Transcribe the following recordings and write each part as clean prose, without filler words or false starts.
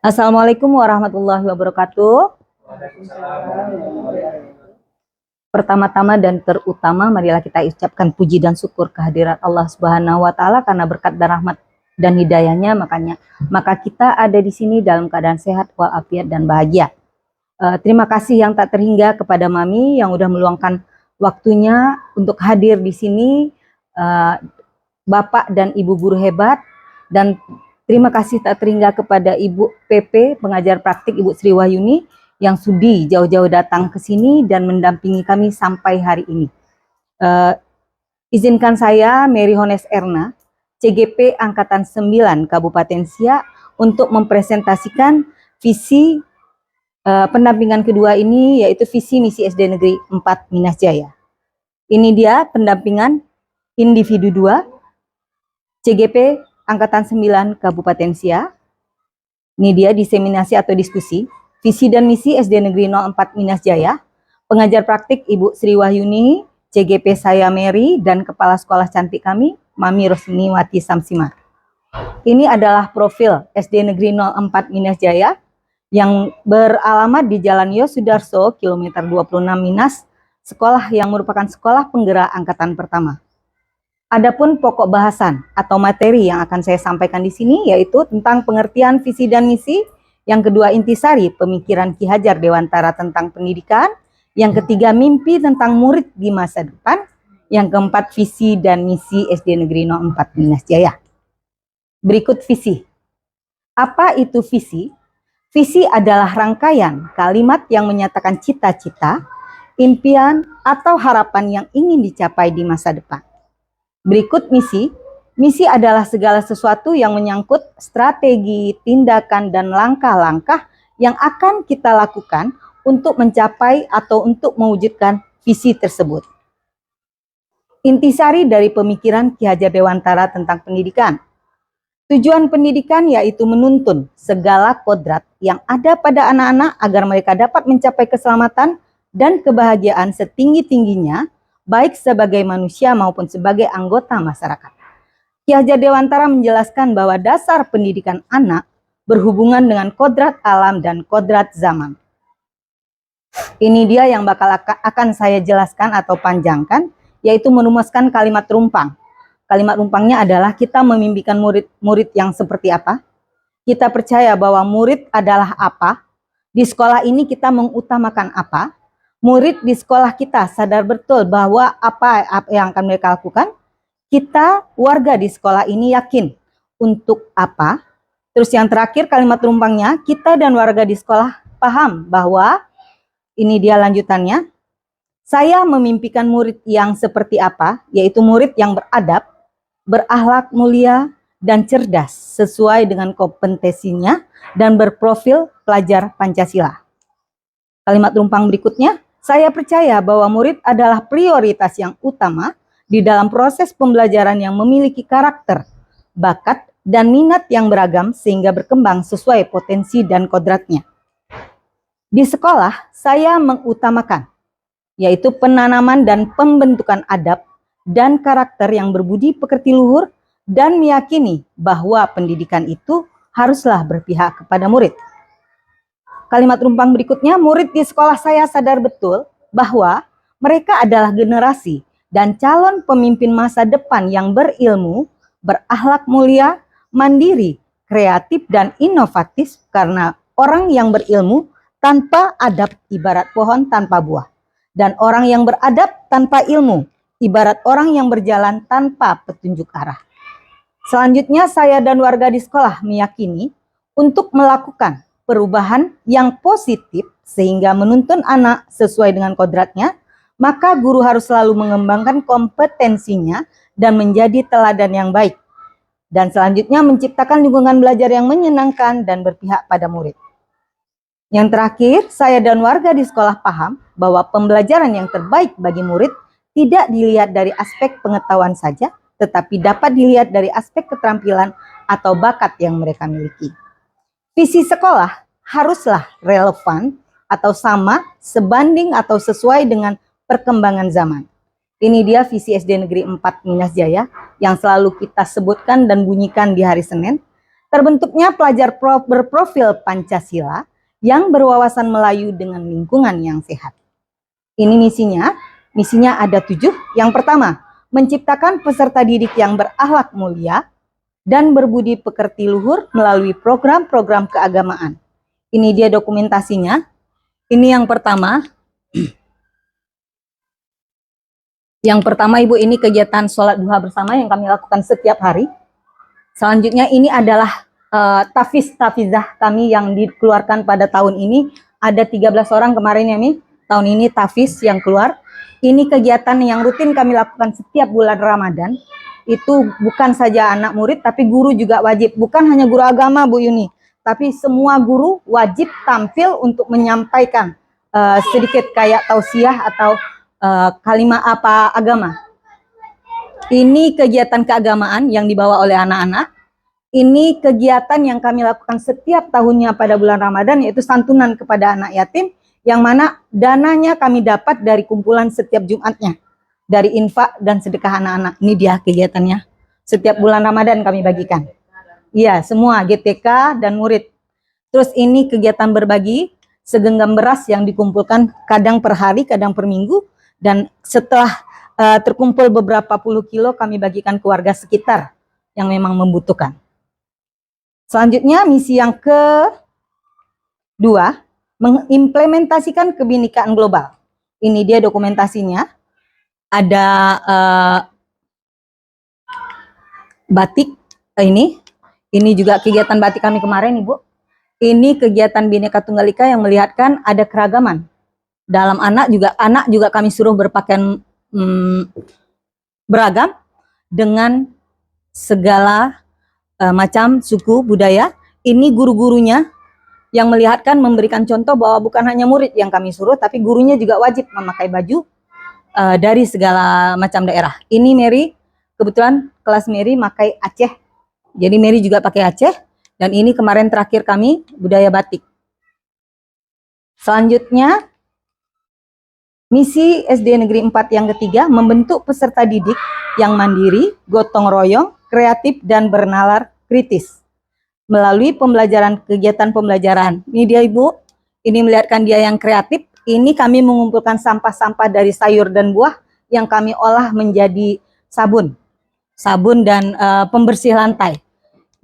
Assalamualaikum warahmatullahi wabarakatuh. Pertama-tama dan terutama marilah kita ucapkan puji dan syukur kehadirat Allah Subhanahu wa taala karena berkat dan rahmat dan hidayahnya maka kita ada di sini dalam keadaan sehat walafiat dan bahagia. Terima kasih yang tak terhingga kepada Mami yang udah meluangkan waktunya untuk hadir di sini, Bapak dan Ibu guru hebat, dan terima kasih tak terhingga kepada Ibu PP pengajar praktik Ibu Sri Wahyuni yang sudi jauh-jauh datang ke sini dan mendampingi kami sampai hari ini. Izinkan saya, Mary Hones Erna, CGP Angkatan 9 Kabupaten Siak, untuk mempresentasikan visi pendampingan kedua ini, yaitu visi misi SD Negeri 4 Minas Jaya. Ini dia pendampingan individu 2 CGP Angkatan 9 Kabupaten Siak. Ini dia diseminasi atau diskusi visi dan misi SD Negeri 04 Minas Jaya. Pengajar praktik Ibu Sri Wahyuni, CGP saya Mary, dan Kepala Sekolah Cantik kami, Mami Rosniwati Samsimar. Ini adalah profil SD Negeri 04 Minas Jaya yang beralamat di Jalan Yosudarso, kilometer 26 Minas, sekolah yang merupakan sekolah penggerak angkatan pertama. Adapun pokok bahasan atau materi yang akan saya sampaikan di sini yaitu tentang pengertian visi dan misi, yang kedua intisari pemikiran Ki Hajar Dewantara tentang pendidikan, yang ketiga mimpi tentang murid di masa depan, yang keempat visi dan misi SD Negeri 04 Minas Jaya. Berikut visi. Apa itu visi? Visi adalah rangkaian kalimat yang menyatakan cita-cita, impian, atau harapan yang ingin dicapai di masa depan. Berikut misi. Misi adalah segala sesuatu yang menyangkut strategi, tindakan, dan langkah-langkah yang akan kita lakukan untuk mencapai atau untuk mewujudkan visi tersebut. Intisari dari pemikiran Ki Hajar Dewantara tentang pendidikan. Tujuan pendidikan yaitu menuntun segala kodrat yang ada pada anak-anak agar mereka dapat mencapai keselamatan dan kebahagiaan setinggi-tingginya, baik sebagai manusia maupun sebagai anggota masyarakat. Ki Hajar Dewantara menjelaskan bahwa dasar pendidikan anak berhubungan dengan kodrat alam dan kodrat zaman. Ini dia yang akan saya jelaskan atau panjangkan, yaitu merumuskan kalimat rumpang. Kalimat rumpangnya adalah kita memimpikan murid yang seperti apa, kita percaya bahwa murid adalah apa, di sekolah ini kita mengutamakan apa, murid di sekolah kita sadar betul bahwa apa yang akan mereka lakukan, kita warga di sekolah ini yakin untuk apa. Terus yang terakhir kalimat rumpangnya, kita dan warga di sekolah paham bahwa, ini dia lanjutannya, saya memimpikan murid yang seperti apa, yaitu murid yang beradab, berakhlak mulia, dan cerdas sesuai dengan kompetensinya dan berprofil pelajar Pancasila. Kalimat rumpang berikutnya, saya percaya bahwa murid adalah prioritas yang utama di dalam proses pembelajaran yang memiliki karakter, bakat, dan minat yang beragam sehingga berkembang sesuai potensi dan kodratnya. Di sekolah, saya mengutamakan, yaitu penanaman dan pembentukan adab dan karakter yang berbudi pekerti luhur dan meyakini bahwa pendidikan itu haruslah berpihak kepada murid. Kalimat rumpang berikutnya, murid di sekolah saya sadar betul bahwa mereka adalah generasi dan calon pemimpin masa depan yang berilmu, berakhlak mulia, mandiri, kreatif, dan inovatif, karena orang yang berilmu tanpa adab ibarat pohon tanpa buah, dan orang yang beradab tanpa ilmu ibarat orang yang berjalan tanpa petunjuk arah. Selanjutnya, saya dan warga di sekolah meyakini untuk melakukan perubahan yang positif sehingga menuntun anak sesuai dengan kodratnya, maka guru harus selalu mengembangkan kompetensinya dan menjadi teladan yang baik. Dan selanjutnya menciptakan lingkungan belajar yang menyenangkan dan berpihak pada murid. Yang terakhir, saya dan warga di sekolah paham bahwa pembelajaran yang terbaik bagi murid tidak dilihat dari aspek pengetahuan saja, tetapi dapat dilihat dari aspek keterampilan atau bakat yang mereka miliki. Visi sekolah haruslah relevan atau sama, sebanding atau sesuai dengan perkembangan zaman. Ini dia visi SD Negeri 4 Minas Jaya yang selalu kita sebutkan dan bunyikan di hari Senin. Terbentuknya pelajar berprofil Pancasila yang berwawasan Melayu dengan lingkungan yang sehat. Ini misinya. Misinya ada 7. Yang pertama, menciptakan peserta didik yang berakhlak mulia dan berbudi pekerti luhur melalui program-program keagamaan. Ini dia dokumentasinya. Ini yang pertama. Yang pertama, Ibu, ini kegiatan sholat duha bersama yang kami lakukan setiap hari. Selanjutnya ini adalah tafizah kami yang dikeluarkan pada tahun ini. Ada 13 orang kemarin ya, Mi. Tahun ini tafiz yang keluar. Ini kegiatan yang rutin kami lakukan setiap bulan Ramadan. Itu bukan saja anak murid, tapi guru juga wajib. Bukan hanya guru agama, Bu Yuni, tapi semua guru wajib tampil untuk menyampaikan sedikit kayak tausiah atau kalimat apa agama. Ini kegiatan keagamaan yang dibawa oleh anak-anak. Ini kegiatan yang kami lakukan setiap tahunnya pada bulan Ramadan, yaitu santunan kepada anak yatim, yang mana dananya kami dapat dari kumpulan setiap Jumatnya, dari infak dan sedekah anak-anak. Ini dia kegiatannya. Setiap bulan Ramadan kami bagikan. Iya, semua GTK dan murid. Terus ini kegiatan berbagi, segenggam beras yang dikumpulkan kadang per hari, kadang per minggu. Dan setelah terkumpul beberapa puluh kilo, kami bagikan ke warga sekitar yang memang membutuhkan. Selanjutnya, misi yang kedua, mengimplementasikan kebinekaan global. Ini dia dokumentasinya. Ada batik, ini juga kegiatan batik kami kemarin, Ibu. Ini kegiatan Bhinneka Tunggal Ika yang melihatkan ada keragaman. Dalam anak juga kami suruh berpakaian beragam dengan segala macam suku budaya. Ini guru-gurunya yang melihatkan, memberikan contoh bahwa bukan hanya murid yang kami suruh, tapi gurunya juga wajib memakai baju dari segala macam daerah. Ini Mary, kebetulan kelas Mary pakai Aceh, jadi Mary juga pakai Aceh. Dan ini kemarin terakhir kami budaya batik. Selanjutnya, misi SD Negeri 4 yang ketiga, membentuk peserta didik yang mandiri, gotong royong, kreatif, dan bernalar kritis. Melalui kegiatan pembelajaran. Ini dia, Ibu, ini melihatkan dia yang kreatif. Ini kami mengumpulkan sampah-sampah dari sayur dan buah yang kami olah menjadi sabun dan pembersih lantai.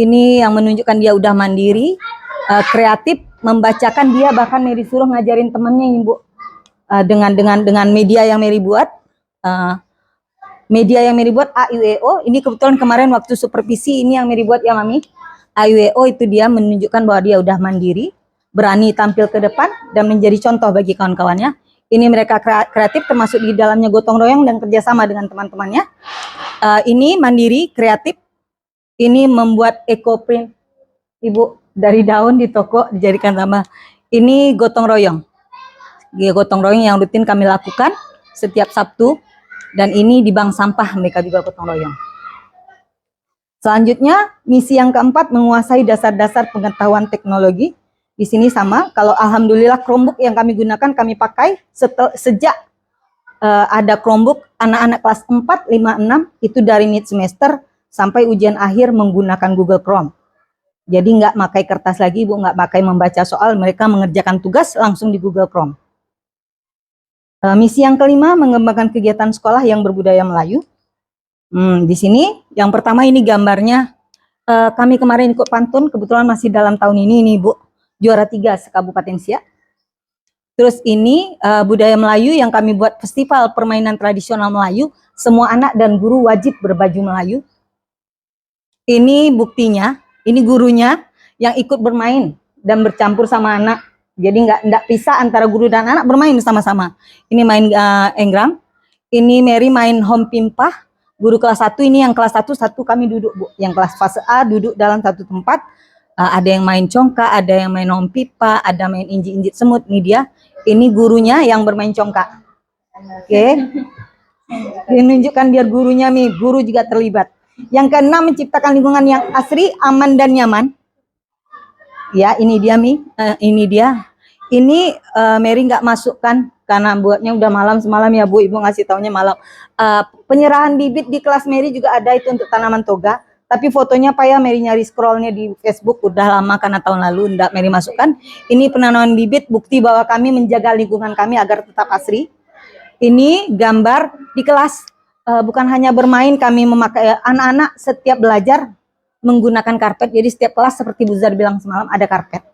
Ini yang menunjukkan dia udah mandiri, kreatif, membacakan. Dia bahkan Mary suruh ngajarin temannya, Ibu. Dengan media yang Mary buat, AIWO. Ini kebetulan kemarin waktu supervisi ini yang Mary buat ya, Mami. AIWO itu dia menunjukkan bahwa dia udah mandiri, berani tampil ke depan dan menjadi contoh bagi kawan-kawannya. Ini mereka kreatif, termasuk di dalamnya gotong royong dan kerjasama dengan teman-temannya. Ini mandiri, kreatif. Ini membuat eco print, Ibu, dari daun di toko dijadikan tambah. Ini gotong royong. Gotong royong yang rutin kami lakukan setiap Sabtu, dan ini di bank sampah mereka juga gotong royong. Selanjutnya, misi yang keempat, menguasai dasar-dasar pengetahuan teknologi. Di sini sama, kalau alhamdulillah Chromebook yang kami gunakan kami pakai sejak ada Chromebook anak-anak kelas 4, 5, 6 itu dari mid semester sampai ujian akhir menggunakan Google Chrome. Jadi nggak pakai kertas lagi, Bu, nggak pakai membaca soal, mereka mengerjakan tugas langsung di Google Chrome. Misi yang kelima, mengembangkan kegiatan sekolah yang berbudaya Melayu. Di sini yang pertama ini gambarnya, kami kemarin ikut pantun, kebetulan masih dalam tahun ini Bu, juara 3 se-Kabupaten Siak. Terus ini budaya Melayu yang kami buat festival permainan tradisional Melayu, semua anak dan guru wajib berbaju Melayu. Ini buktinya, ini gurunya yang ikut bermain dan bercampur sama anak. Jadi nggak pisah antara guru dan anak, bermain sama-sama. Ini main enggrang, ini Mary main home pimpah. Guru kelas 1 ini yang kelas 1 kami duduk, Bu. Yang kelas fase A duduk dalam satu tempat. Ada yang main congkak, ada yang main home pipa, ada main injit-injit semut. Ini dia. Ini gurunya yang bermain congkak. Oke. Dia menunjukkan biar gurunya guru juga terlibat. Yang keenam, menciptakan lingkungan yang asri, aman dan nyaman. Ya, ini dia ini dia. Ini Mary nggak masukkan karena buatnya udah malam semalam ya, Bu. Ibu ngasih taunya malam. Penyerahan bibit di kelas Mary juga ada itu untuk tanaman toga. Tapi fotonya Pak ya, Mary nyari scrollnya di Facebook udah lama karena tahun lalu ndak Mary masukkan. Ini penanaman bibit, bukti bahwa kami menjaga lingkungan kami agar tetap asri. Ini gambar di kelas, bukan hanya bermain, kami memakai anak-anak setiap belajar menggunakan karpet. Jadi setiap kelas seperti Bu Zar bilang semalam ada karpet.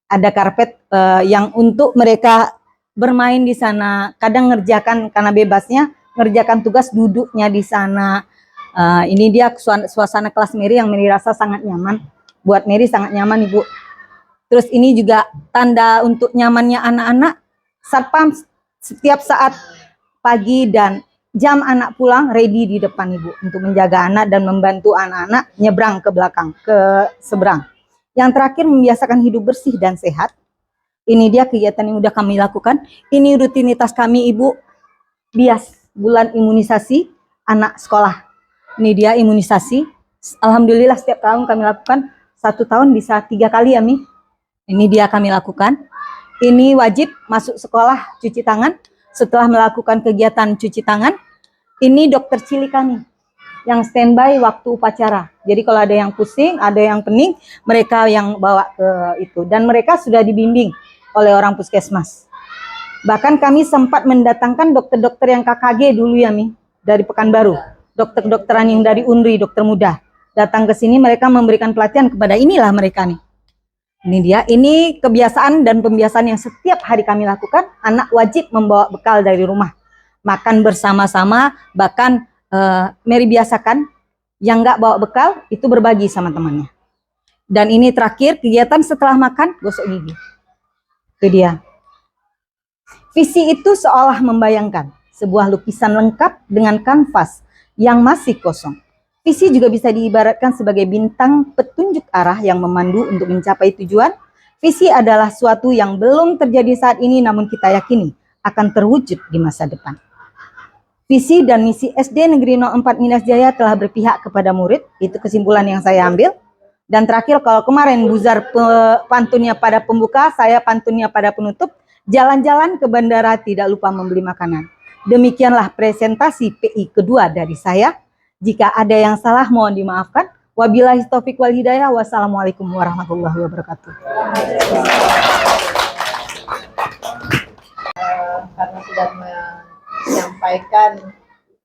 Ada karpet yang untuk mereka bermain di sana. Kadang ngerjakan karena bebasnya, ngerjakan tugas duduknya di sana. Ini dia suasana kelas Mary yang Mary rasa sangat nyaman. Buat Mary sangat nyaman Ibu. Terus ini juga tanda untuk nyamannya anak-anak. Satpam setiap saat pagi dan jam anak pulang ready di depan Ibu. Untuk menjaga anak dan membantu anak-anak nyebrang ke belakang, ke seberang. Yang terakhir membiasakan hidup bersih dan sehat. Ini dia kegiatan yang udah kami lakukan. Ini rutinitas kami Ibu. Bias bulan imunisasi anak sekolah. Ini dia imunisasi. Alhamdulillah setiap tahun kami lakukan. 1 tahun bisa 3 kali ya Mi. Ini dia kami lakukan. Ini wajib masuk sekolah cuci tangan. Setelah melakukan kegiatan cuci tangan, ini dokter cilik kami yang standby waktu upacara. Jadi kalau ada yang pusing, ada yang pening, mereka yang bawa ke itu. Dan mereka sudah dibimbing oleh orang puskesmas. Bahkan kami sempat mendatangkan dokter-dokter yang KKG dulu ya Mi, dari Pekanbaru. Dokter-dokteran yang dari UNRI, dokter muda. Datang ke sini mereka memberikan pelatihan kepada inilah mereka nih. Ini dia, ini kebiasaan dan pembiasaan yang setiap hari kami lakukan. Anak wajib membawa bekal dari rumah. Makan bersama-sama, bahkan Mary biasakan yang nggak bawa bekal itu berbagi sama temannya. Dan ini terakhir, kegiatan setelah makan, gosok gigi. Itu dia. Visi itu seolah membayangkan sebuah lukisan lengkap dengan kanvas yang masih kosong. Visi juga bisa diibaratkan sebagai bintang petunjuk arah yang memandu untuk mencapai tujuan. Visi adalah suatu yang belum terjadi saat ini namun kita yakini akan terwujud di masa depan. Visi dan misi SD Negeri 04 Minas Jaya telah berpihak kepada murid, itu kesimpulan yang saya ambil. Dan terakhir, kalau kemarin Bu Zar pantunnya pada pembuka, saya pantunnya pada penutup. Jalan-jalan ke bandara tidak lupa membeli makanan. Demikianlah presentasi PI kedua dari saya. Jika ada yang salah mohon dimaafkan. Wabillahi taufiq wal hidayah. Wassalamualaikum warahmatullahi wabarakatuh. Karena sudah menyampaikan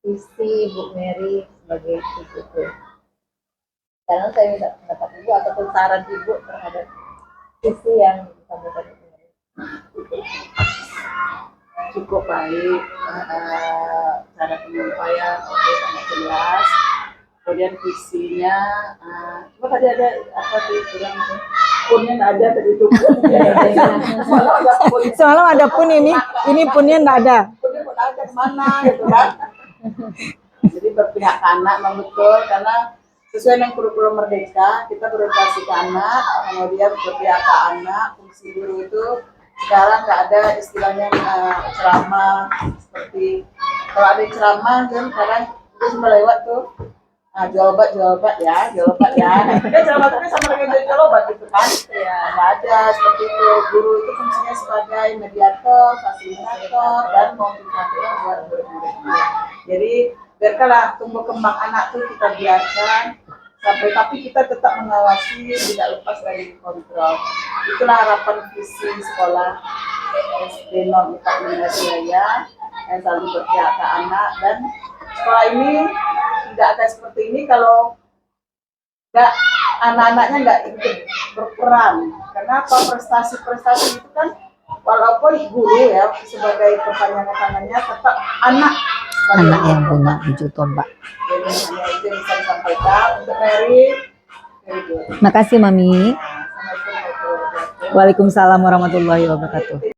visi Bu Mary sebagai ibu. Sekarang saya minta pendapat Ibu ataupun saran Ibu terhadap visi yang disampaikan Bu Mary. Cukup baik, cara penyampaian sangat jelas. Kemudian visinya, cuma tadi ada apa sih bilang punnya nggak ada tadi itu. Semalam ada pun ini punnya nggak ada. Punnya pun ada kemana gitu kan? Jadi berpihak ke anak memang betul, karena sesuai dengan kurikulum Merdeka kita berorientasi ke anak, kemudian berpihak ke anak. Fungsi guru itu sekarang nggak ada istilahnya ceramah seperti kalau ada ceramah kan sekarang itu cuma lewat tuh jual obat ya ceramah tapi sama dengan jual obat gitu kan ya nggak ada seperti itu. Guru itu fungsinya sebagai mediator, fasilitator dan motivator buat murid-muridnya. Jadi biarkanlah tumbuh kembang anak tuh kita biarkan sampai, tapi kita tetap mengawasi, tidak lepas dari kontrol. Itulah harapan visi sekolah SD 04 Minas Jaya yang selalu berpihak ke anak, dan sekolah ini tidak akan seperti ini kalau anak-anaknya nggak ikut berperan. Kenapa? Prestasi itu kan walaupun guru ya sebagai perpanjangan tangannya, tetap anak yang punya ujung tombak. Jadi hanya itu yang bisa disampaikan untuk Mary. Makasih Mami. Waalaikumsalam warahmatullahi wabarakatuh.